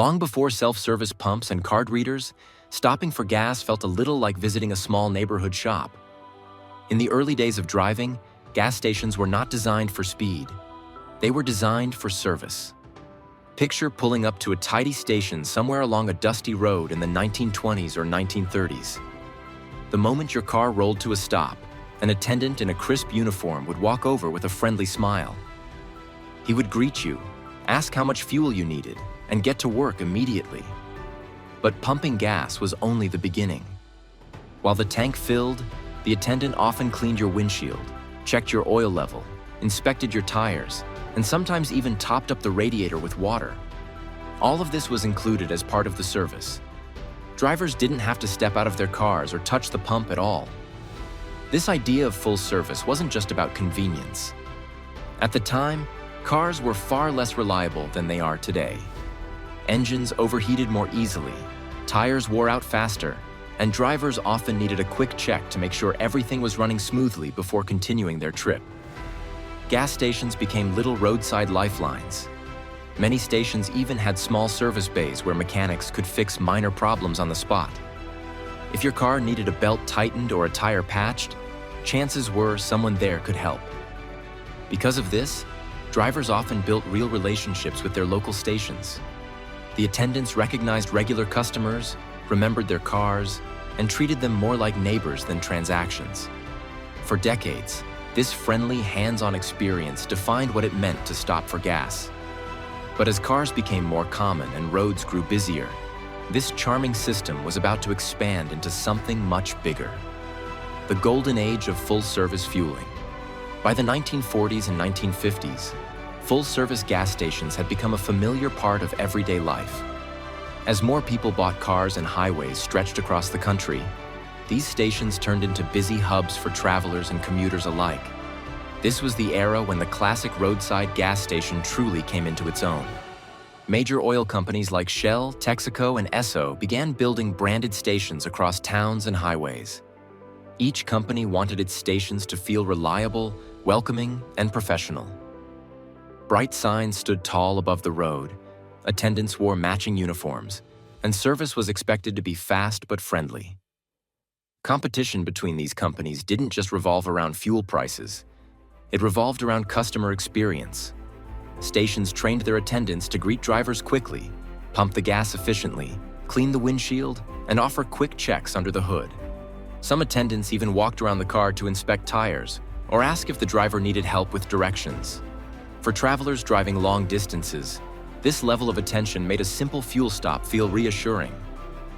Long before self-service pumps and card readers, stopping for gas felt a little like visiting a small neighborhood shop. In the early days of driving, gas stations were not designed for speed. They were designed for service. Picture pulling up to a tidy station somewhere along a dusty road in the 1920s or 1930s. The moment your car rolled to a stop, an attendant in a crisp uniform would walk over with a friendly smile. He would greet you, ask how much fuel you needed, and get to work immediately. But pumping gas was only the beginning. While the tank filled, the attendant often cleaned your windshield, checked your oil level, inspected your tires, and sometimes even topped up the radiator with water. All of this was included as part of the service. Drivers didn't have to step out of their cars or touch the pump at all. This idea of full service wasn't just about convenience. At the time, cars were far less reliable than they are today. Engines overheated more easily, tires wore out faster, and drivers often needed a quick check to make sure everything was running smoothly before continuing their trip. Gas stations became little roadside lifelines. Many stations even had small service bays where mechanics could fix minor problems on the spot. If your car needed a belt tightened or a tire patched, chances were someone there could help. Because of this, drivers often built real relationships with their local stations. The attendants recognized regular customers, remembered their cars, and treated them more like neighbors than transactions. For decades, this friendly, hands-on experience defined what it meant to stop for gas. But as cars became more common and roads grew busier, this charming system was about to expand into something much bigger. The golden age of full-service fueling. By the 1940s and 1950s, full-service gas stations had become a familiar part of everyday life. As more people bought cars and highways stretched across the country, these stations turned into busy hubs for travelers and commuters alike. This was the era when the classic roadside gas station truly came into its own. Major oil companies like Shell, Texaco, and Esso began building branded stations across towns and highways. Each company wanted its stations to feel reliable, welcoming, and professional. Bright signs stood tall above the road, attendants wore matching uniforms, and service was expected to be fast but friendly. Competition between these companies didn't just revolve around fuel prices. It revolved around customer experience. Stations trained their attendants to greet drivers quickly, pump the gas efficiently, clean the windshield, and offer quick checks under the hood. Some attendants even walked around the car to inspect tires or ask if the driver needed help with directions. For travelers driving long distances, this level of attention made a simple fuel stop feel reassuring.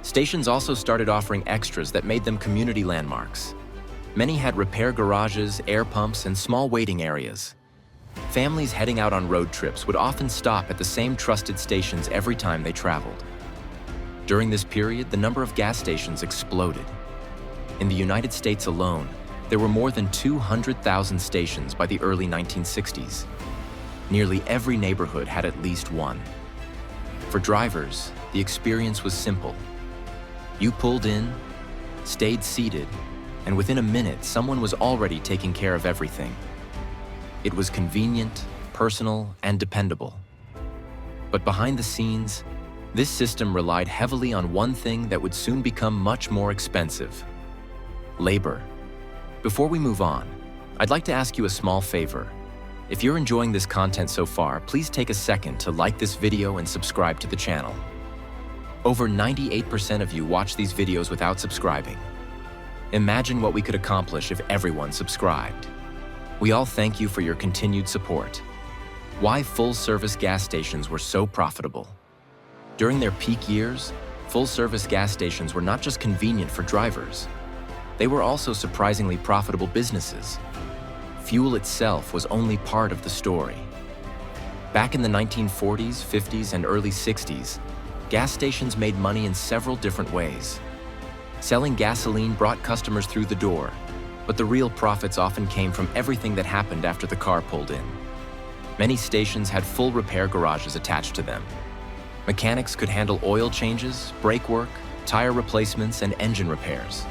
Stations also started offering extras that made them community landmarks. Many had repair garages, air pumps, and small waiting areas. Families heading out on road trips would often stop at the same trusted stations every time they traveled. During this period, the number of gas stations exploded. In the United States alone, there were more than 200,000 stations by the early 1960s. Nearly every neighborhood had at least one. For drivers, the experience was simple. You pulled in, stayed seated, and within a minute, someone was already taking care of everything. It was convenient, personal, and dependable. But behind the scenes, this system relied heavily on one thing that would soon become much more expensive: labor. Before we move on, I'd like to ask you a small favor. If you're enjoying this content so far, please take a second to like this video and subscribe to the channel. Over 98% of you watch these videos without subscribing. Imagine what we could accomplish if everyone subscribed. We all thank you for your continued support. Why full-service gas stations were so profitable. During their peak years, full-service gas stations were not just convenient for drivers. They were also surprisingly profitable businesses. Fuel itself was only part of the story. Back in the 1940s, 50s, and early 60s, gas stations made money in several different ways. Selling gasoline brought customers through the door, but the real profits often came from everything that happened after the car pulled in. Many stations had full repair garages attached to them. Mechanics could handle oil changes, brake work, tire replacements, and engine repairs.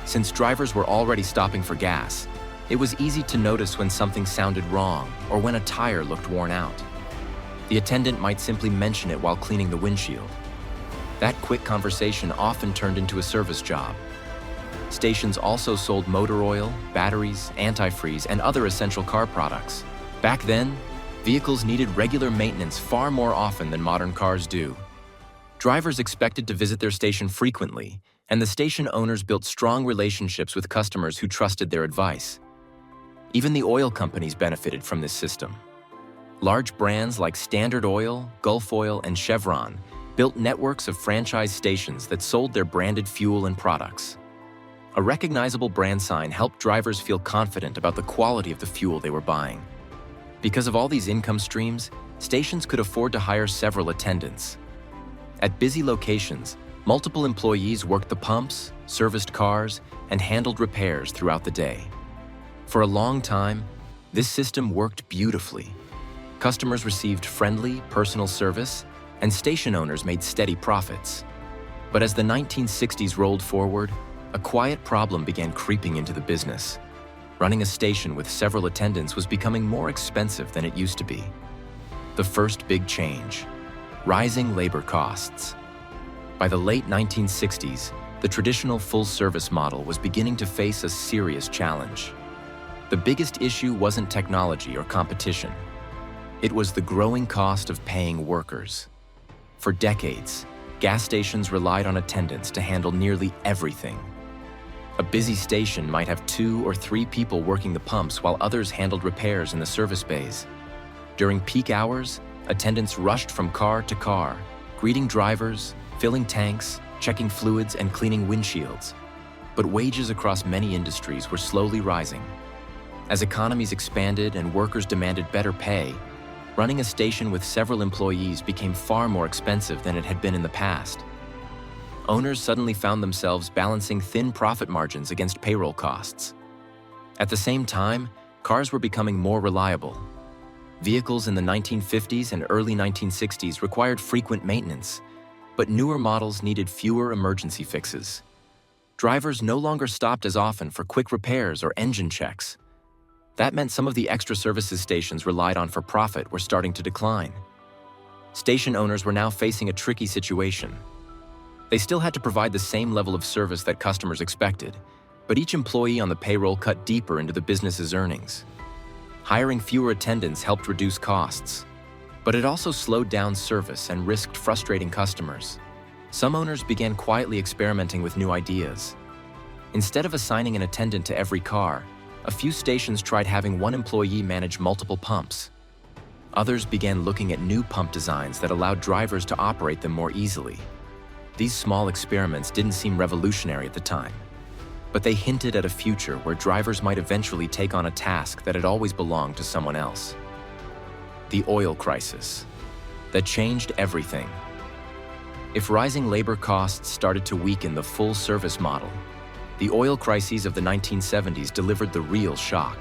Since drivers were already stopping for gas, it was easy to notice when something sounded wrong or when a tire looked worn out. The attendant might simply mention it while cleaning the windshield. That quick conversation often turned into a service job. Stations also sold motor oil, batteries, antifreeze, and other essential car products. Back then, vehicles needed regular maintenance far more often than modern cars do. Drivers expected to visit their station frequently, and the station owners built strong relationships with customers who trusted their advice. Even the oil companies benefited from this system. Large brands like Standard Oil, Gulf Oil, and Chevron built networks of franchise stations that sold their branded fuel and products. A recognizable brand sign helped drivers feel confident about the quality of the fuel they were buying. Because of all these income streams, stations could afford to hire several attendants. At busy locations, multiple employees worked the pumps, serviced cars, and handled repairs throughout the day. For a long time, this system worked beautifully. Customers received friendly, personal service, and station owners made steady profits. But as the 1960s rolled forward, a quiet problem began creeping into the business. Running a station with several attendants was becoming more expensive than it used to be. The first big change: rising labor costs. By the late 1960s, the traditional full-service model was beginning to face a serious challenge. The biggest issue wasn't technology or competition. It was the growing cost of paying workers. For decades, gas stations relied on attendants to handle nearly everything. A busy station might have 2 or 3 people working the pumps while others handled repairs in the service bays. During peak hours, attendants rushed from car to car, greeting drivers, filling tanks, checking fluids, and cleaning windshields. But wages across many industries were slowly rising. As economies expanded and workers demanded better pay, running a station with several employees became far more expensive than it had been in the past. Owners suddenly found themselves balancing thin profit margins against payroll costs. At the same time, cars were becoming more reliable. Vehicles in the 1950s and early 1960s required frequent maintenance, but newer models needed fewer emergency fixes. Drivers no longer stopped as often for quick repairs or engine checks. That meant some of the extra services stations relied on for profit were starting to decline. Station owners were now facing a tricky situation. They still had to provide the same level of service that customers expected, but each employee on the payroll cut deeper into the business's earnings. Hiring fewer attendants helped reduce costs, but it also slowed down service and risked frustrating customers. Some owners began quietly experimenting with new ideas. Instead of assigning an attendant to every car, a few stations tried having one employee manage multiple pumps. Others began looking at new pump designs that allowed drivers to operate them more easily. These small experiments didn't seem revolutionary at the time, but they hinted at a future where drivers might eventually take on a task that had always belonged to someone else. The oil crisis. That changed everything. If rising labor costs started to weaken the full-service model, the oil crises of the 1970s delivered the real shock.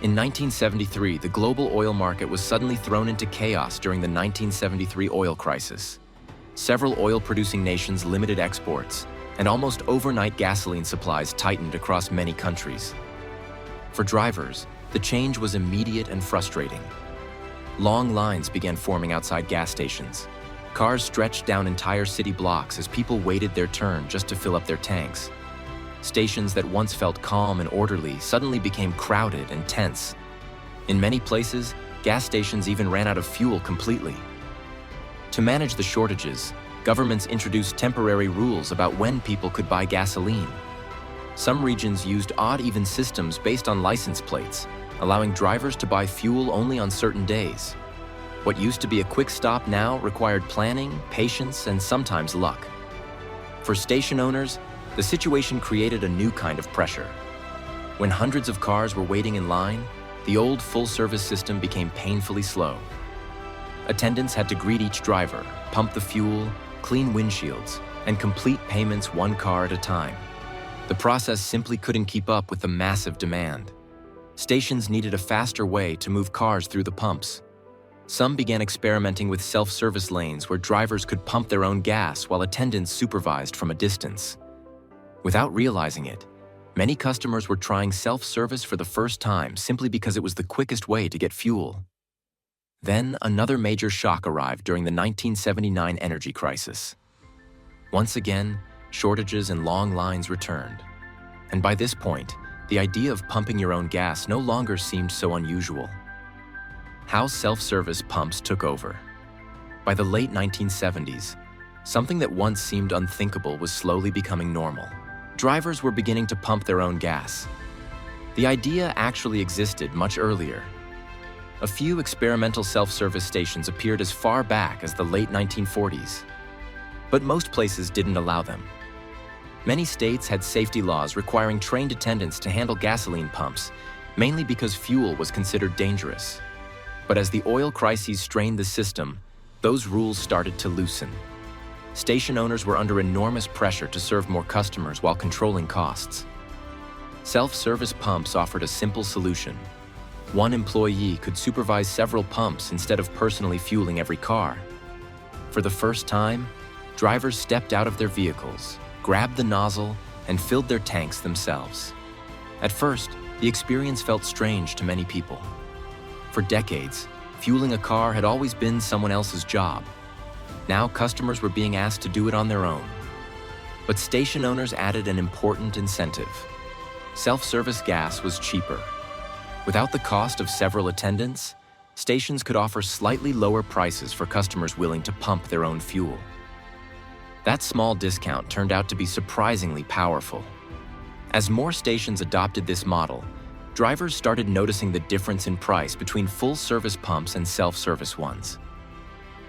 In 1973, the global oil market was suddenly thrown into chaos during the 1973 oil crisis. Several oil-producing nations limited exports, and almost overnight gasoline supplies tightened across many countries. For drivers, the change was immediate and frustrating. Long lines began forming outside gas stations. Cars stretched down entire city blocks as people waited their turn just to fill up their tanks. Stations that once felt calm and orderly suddenly became crowded and tense. In many places, gas stations even ran out of fuel completely. To manage the shortages, governments introduced temporary rules about when people could buy gasoline. Some regions used odd-even systems based on license plates, allowing drivers to buy fuel only on certain days. What used to be a quick stop now required planning, patience, and sometimes luck. For station owners, the situation created a new kind of pressure. When hundreds of cars were waiting in line, the old full-service system became painfully slow. Attendants had to greet each driver, pump the fuel, clean windshields, and complete payments one car at a time. The process simply couldn't keep up with the massive demand. Stations needed a faster way to move cars through the pumps. Some began experimenting with self-service lanes where drivers could pump their own gas while attendants supervised from a distance. Without realizing it, many customers were trying self-service for the first time simply because it was the quickest way to get fuel. Then another major shock arrived during the 1979 energy crisis. Once again, shortages and long lines returned. And by this point, the idea of pumping your own gas no longer seemed so unusual. How self-service pumps took over. By the late 1970s, something that once seemed unthinkable was slowly becoming normal. Drivers were beginning to pump their own gas. The idea actually existed much earlier. A few experimental self-service stations appeared as far back as the late 1940s. But most places didn't allow them. Many states had safety laws requiring trained attendants to handle gasoline pumps, mainly because fuel was considered dangerous. But as the oil crises strained the system, those rules started to loosen. Station owners were under enormous pressure to serve more customers while controlling costs. Self-service pumps offered a simple solution. One employee could supervise several pumps instead of personally fueling every car. For the first time, drivers stepped out of their vehicles, grabbed the nozzle, and filled their tanks themselves. At first, the experience felt strange to many people. For decades, fueling a car had always been someone else's job. Now customers were being asked to do it on their own. But station owners added an important incentive. Self-service gas was cheaper. Without the cost of several attendants, stations could offer slightly lower prices for customers willing to pump their own fuel. That small discount turned out to be surprisingly powerful. As more stations adopted this model, drivers started noticing the difference in price between full-service pumps and self-service ones.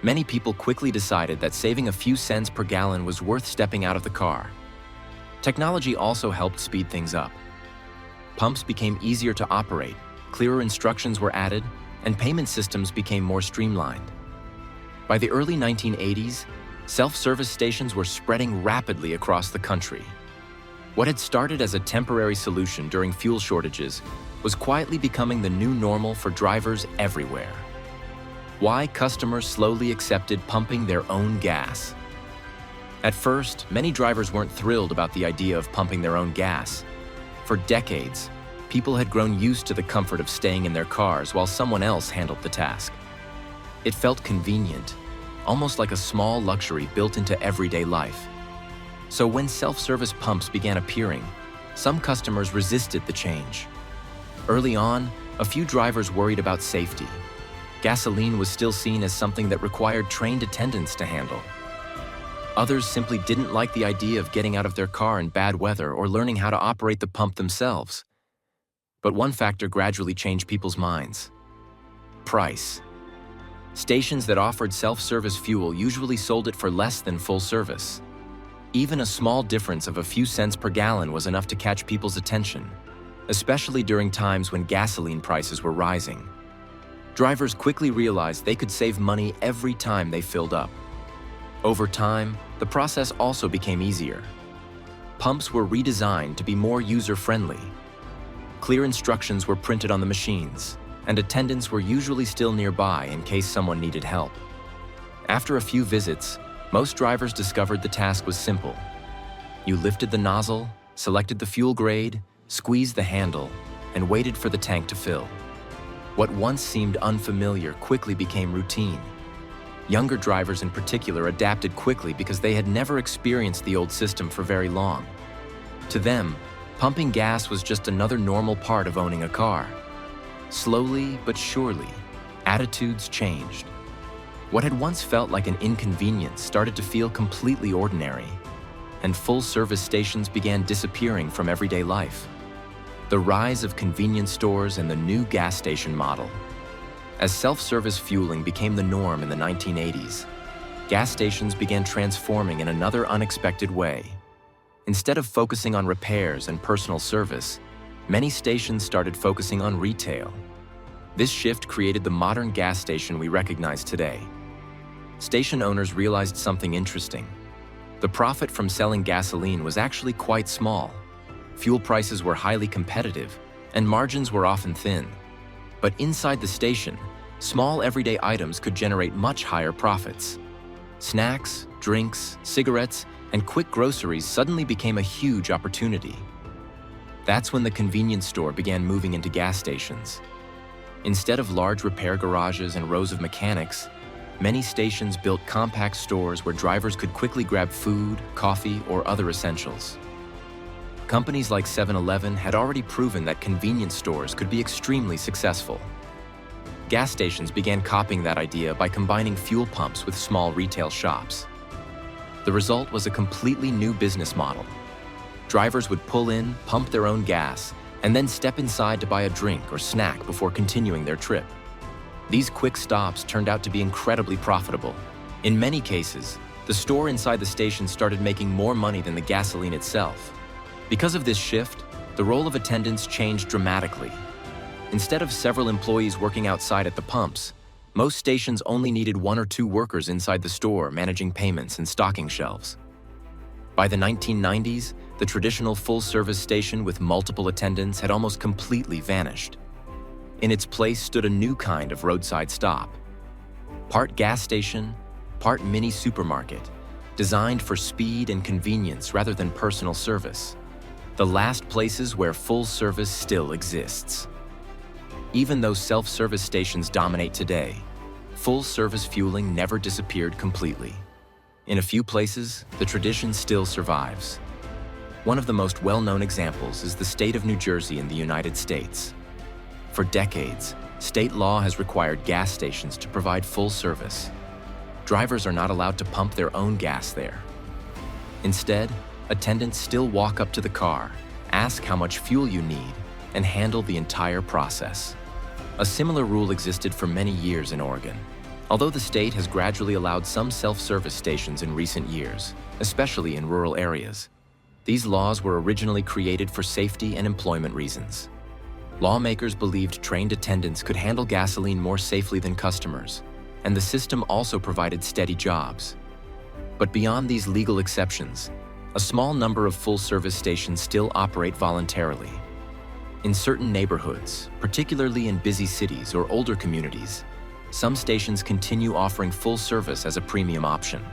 Many people quickly decided that saving a few cents per gallon was worth stepping out of the car. Technology also helped speed things up. Pumps became easier to operate, clearer instructions were added, and payment systems became more streamlined. By the early 1980s, self-service stations were spreading rapidly across the country. What had started as a temporary solution during fuel shortages was quietly becoming the new normal for drivers everywhere. Why customers slowly accepted pumping their own gas. At first, many drivers weren't thrilled about the idea of pumping their own gas. For decades, people had grown used to the comfort of staying in their cars while someone else handled the task. It felt convenient, almost like a small luxury built into everyday life. So when self-service pumps began appearing, some customers resisted the change. Early on, a few drivers worried about safety. Gasoline was still seen as something that required trained attendants to handle. Others simply didn't like the idea of getting out of their car in bad weather or learning how to operate the pump themselves. But one factor gradually changed people's minds: price. Stations that offered self-service fuel usually sold it for less than full service. Even a small difference of a few cents per gallon was enough to catch people's attention, especially during times when gasoline prices were rising. Drivers quickly realized they could save money every time they filled up. Over time, the process also became easier. Pumps were redesigned to be more user-friendly. Clear instructions were printed on the machines, and attendants were usually still nearby in case someone needed help. After a few visits, most drivers discovered the task was simple. You lifted the nozzle, selected the fuel grade, squeezed the handle, and waited for the tank to fill. What once seemed unfamiliar quickly became routine. Younger drivers in particular adapted quickly because they had never experienced the old system for very long. To them, pumping gas was just another normal part of owning a car. Slowly but surely, attitudes changed. What had once felt like an inconvenience started to feel completely ordinary, and full-service stations began disappearing from everyday life. The rise of convenience stores and the new gas station model. As self-service fueling became the norm in the 1980s, gas stations began transforming in another unexpected way. Instead of focusing on repairs and personal service, many stations started focusing on retail. This shift created the modern gas station we recognize today. Station owners realized something interesting. The profit from selling gasoline was actually quite small. Fuel prices were highly competitive, and margins were often thin. But inside the station, small everyday items could generate much higher profits. Snacks, drinks, cigarettes, and quick groceries suddenly became a huge opportunity. That's when the convenience store began moving into gas stations. Instead of large repair garages and rows of mechanics, many stations built compact stores where drivers could quickly grab food, coffee, or other essentials. Companies like 7-Eleven had already proven that convenience stores could be extremely successful. Gas stations began copying that idea by combining fuel pumps with small retail shops. The result was a completely new business model. Drivers would pull in, pump their own gas, and then step inside to buy a drink or snack before continuing their trip. These quick stops turned out to be incredibly profitable. In many cases, the store inside the station started making more money than the gasoline itself. Because of this shift, the role of attendants changed dramatically. Instead of several employees working outside at the pumps, most stations only needed 1 or 2 workers inside the store managing payments and stocking shelves. By the 1990s, the traditional full-service station with multiple attendants had almost completely vanished. In its place stood a new kind of roadside stop. Part gas station, part mini supermarket, designed for speed and convenience rather than personal service. The last places where full service still exists. Even though self-service stations dominate today, full-service fueling never disappeared completely. In a few places, the tradition still survives. One of the most well-known examples is the state of New Jersey in the United States. For decades, state law has required gas stations to provide full service. Drivers are not allowed to pump their own gas there. Instead, attendants still walk up to the car, ask how much fuel you need, and handle the entire process. A similar rule existed for many years in Oregon, although the state has gradually allowed some self-service stations in recent years, especially in rural areas. These laws were originally created for safety and employment reasons. Lawmakers believed trained attendants could handle gasoline more safely than customers, and the system also provided steady jobs. But beyond these legal exceptions, a small number of full-service stations still operate voluntarily. In certain neighborhoods, particularly in busy cities or older communities, some stations continue offering full service as a premium option.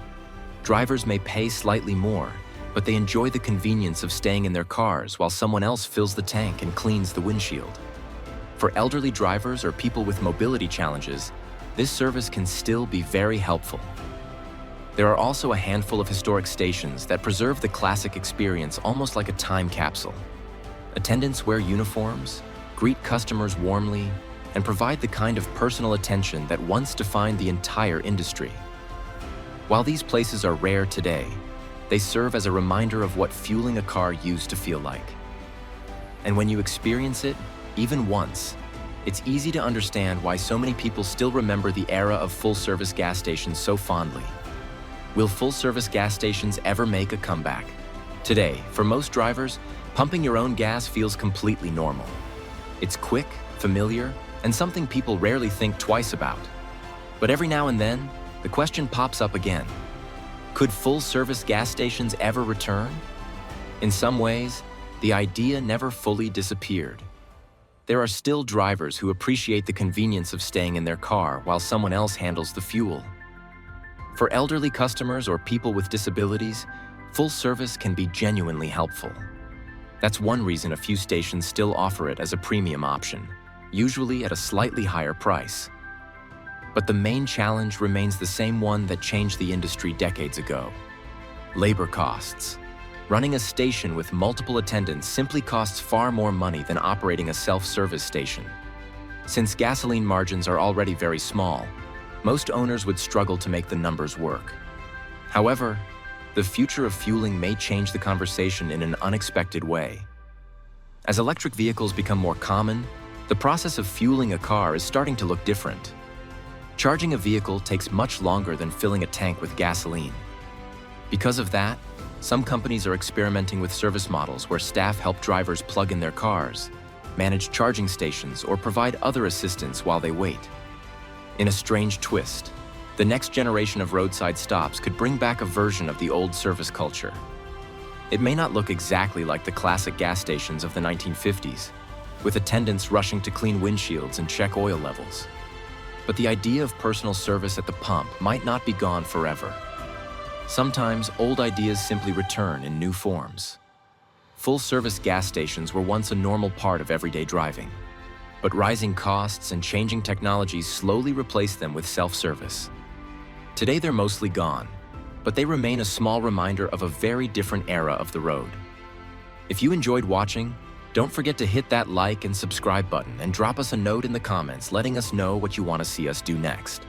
Drivers may pay slightly more, but they enjoy the convenience of staying in their cars while someone else fills the tank and cleans the windshield. For elderly drivers or people with mobility challenges, this service can still be very helpful. There are also a handful of historic stations that preserve the classic experience almost like a time capsule. Attendants wear uniforms, greet customers warmly, and provide the kind of personal attention that once defined the entire industry. While these places are rare today, they serve as a reminder of what fueling a car used to feel like. And when you experience it, even once, it's easy to understand why so many people still remember the era of full-service gas stations so fondly. Will full-service gas stations ever make a comeback? Today, for most drivers, pumping your own gas feels completely normal. It's quick, familiar, and something people rarely think twice about. But every now and then, the question pops up again. Could full-service gas stations ever return? In some ways, the idea never fully disappeared. There are still drivers who appreciate the convenience of staying in their car while someone else handles the fuel. For elderly customers or people with disabilities, full service can be genuinely helpful. That's one reason a few stations still offer it as a premium option, usually at a slightly higher price. But the main challenge remains the same one that changed the industry decades ago: labor costs. Running a station with multiple attendants simply costs far more money than operating a self-service station. Since gasoline margins are already very small, most owners would struggle to make the numbers work. However, the future of fueling may change the conversation in an unexpected way. As electric vehicles become more common, the process of fueling a car is starting to look different. Charging a vehicle takes much longer than filling a tank with gasoline. Because of that, some companies are experimenting with service models where staff help drivers plug in their cars, manage charging stations, or provide other assistance while they wait. In a strange twist, the next generation of roadside stops could bring back a version of the old service culture. It may not look exactly like the classic gas stations of the 1950s, with attendants rushing to clean windshields and check oil levels. But the idea of personal service at the pump might not be gone forever. Sometimes old ideas simply return in new forms. Full-service gas stations were once a normal part of everyday driving. but rising costs and changing technologies slowly replaced them with self-service. Today they're mostly gone, but they remain a small reminder of a very different era of the road. If you enjoyed watching, don't forget to hit that like and subscribe button and drop us a note in the comments letting us know what you want to see us do next.